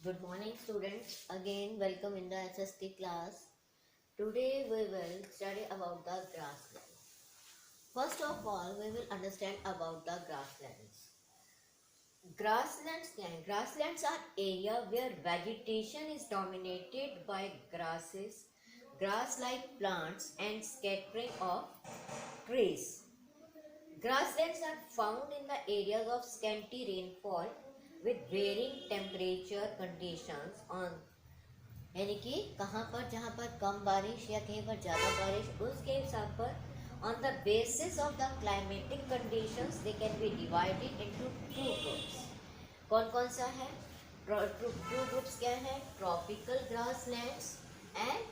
Good morning students, again welcome in the HST class. Today we will study about the grassland. First of all, we will understand about the grasslands. Grasslands are area where vegetation is dominated by grasses, grass-like plants and scattering of trees. Grasslands are found in the areas of scanty rainfall with varying temperature conditions on यानी कि कहाँ पर जहाँ पर कम बारिश या कहीं पर ज़्यादा बारिश उसके हिसाब पर on the basis of the climatic conditions they can be divided into two groups. कौन कौन सा है? टू ग्रुप्स क्या है? Tropical grasslands and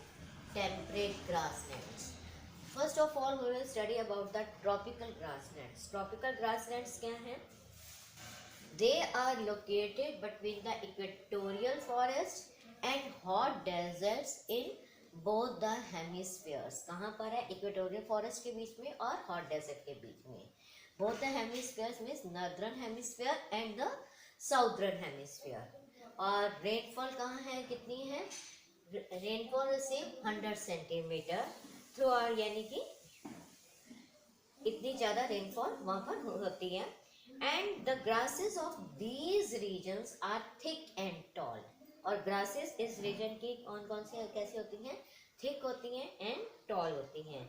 temperate grasslands. First of all we will study about the tropical grasslands. Tropical grasslands क्या है? They are located between the equatorial forest and hot deserts in both the hemispheres. कहाँ पर है? Equatorial forest के बीच में और hot desert के बीच में. Both the hemispheres means northern hemisphere and the southern hemisphere. और रेनफॉल कहाँ है? कितनी है? Rainfall receive 100 centimetre throughout, यानी कि इतनी ज़्यादा रेनफॉल वहाँ पर होती है. And the grasses of these regions are thick and tall. और grasses इस region की कौन कौन सी कैसी होती हैं? thick होती हैं and tall होती हैं.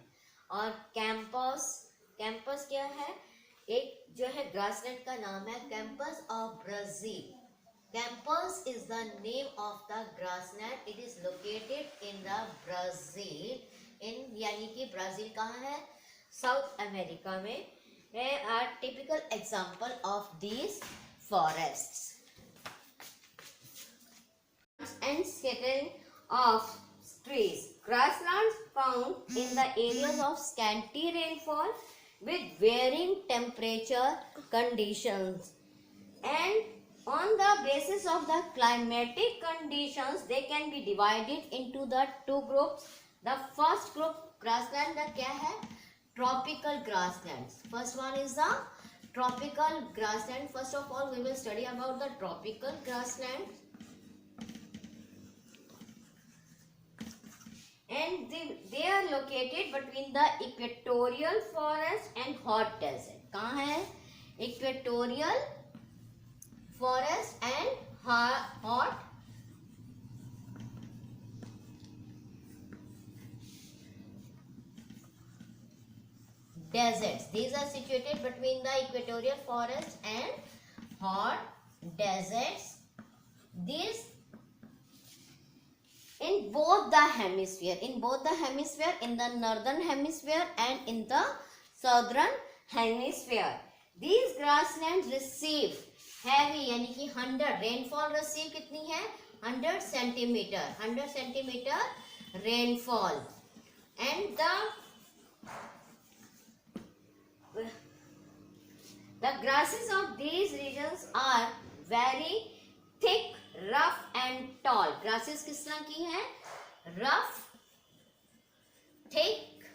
और कैंपस क्या है? एक जो है grassland का नाम है campus of Brazil. Campus is the name of the grassland. It is located in the Brazil. यानी कि ब्राज़ील कहाँ है? साउथ अमेरिका में. They are typical example of these forests. And scattering of trees. Grasslands found in the areas of scanty rainfall with varying temperature conditions. And on the basis of the climatic conditions, they can be divided into the two groups. The first group grassland का क्या है? Tropical grasslands. First one is the tropical grassland. First of all, we will study about the tropical grassland. And they are located between the equatorial forest and hot desert. कहाँ है? Equatorial forest and hot deserts. These are situated between the equatorial forest and hot deserts. These in both the hemisphere, in the northern hemisphere and in the southern hemisphere. These grasslands receive heavy यानी कि 100 rainfall receive कितनी है? 100 centimetre rainfall. And the grasses of these regions are very thick, rough and tall. Grasses किस तरह की है? Rough, thick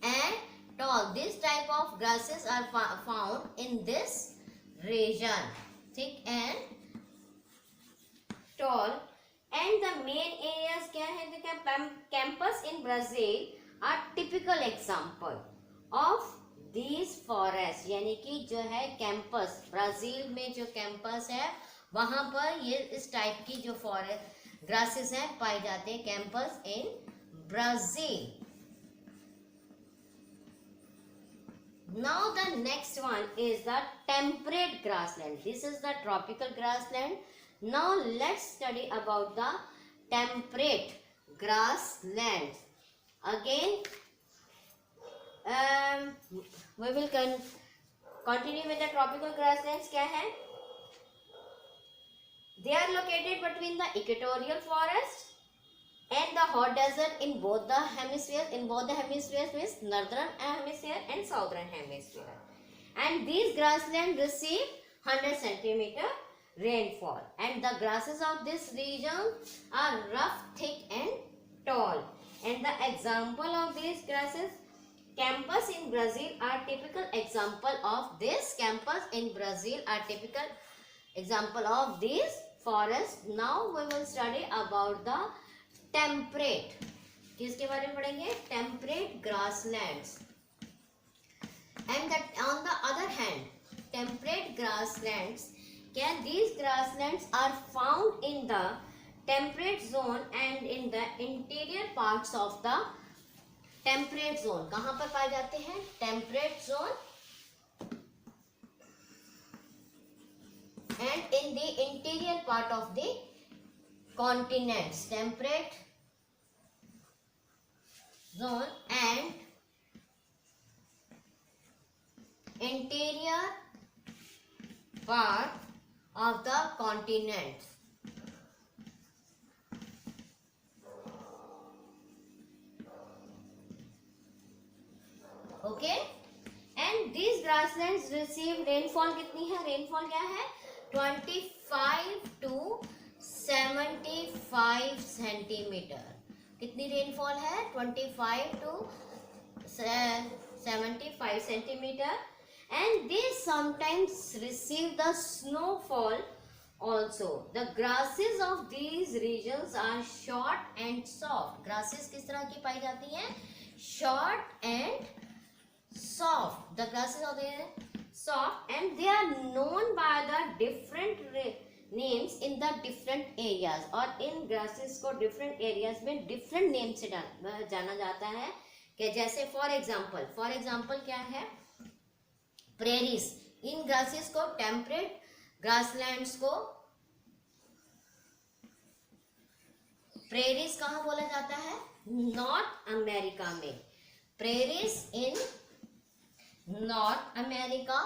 and tall. This type of grasses are found in this region. Thick and tall. And the main areas क्या है? देखिए campus in Brazil are typical example of these forests. यानी कि जो है कैंपस, ब्राजील में जो campus है वहां पर ये इस टाइप की जो फॉरेस्ट ग्रासेस हैं पाए जाते हैं. Campus in Brazil. Now the next one is the temperate grassland. This is the tropical grassland. Now let's study about the temperate grasslands. Again we will continue with the tropical grasslands. क्या है? They are located between the equatorial forest and the hot desert in both the hemispheres. In both the hemispheres means northern hemisphere and southern hemisphere. And these grasslands receive 100 centimeter rainfall. And the grasses of this region are rough, thick and tall. And the example of these grasses, campus in Brazil are typical example of this. Campus in Brazil are typical example of these forest. Now we will study about the temperate. किसके बारे में पढ़ेंगे? Temperate grasslands. And that on the other hand, temperate grasslands, these grasslands are found in the temperate zone and in the interior parts of the temperate zone. कहाँ पर पाए जाते हैं? Temperate zone and in the interior part of the continents. Temperate zone and interior part of the continents. Okay, and these grasslands receive rainfall कितनी है? Rainfall क्या है? 25 to 75 centimetre. कितनी रेनफॉल है? 25 to 75 centimetre. And they sometimes receive the snowfall also. The grasses of these regions are short and soft. Grasses किस तरह की पाई जाती हैं? Short and soft. The grasses are there soft and they are known by the different names in the different areas. और इन grasses को different areas में different names से जाना जाता है. कि जैसे for example क्या है? Prairies. इन grasses को temperate grasslands को prairies कहाँ बोला जाता है? नॉर्थ अमेरिका में. Prairies in North America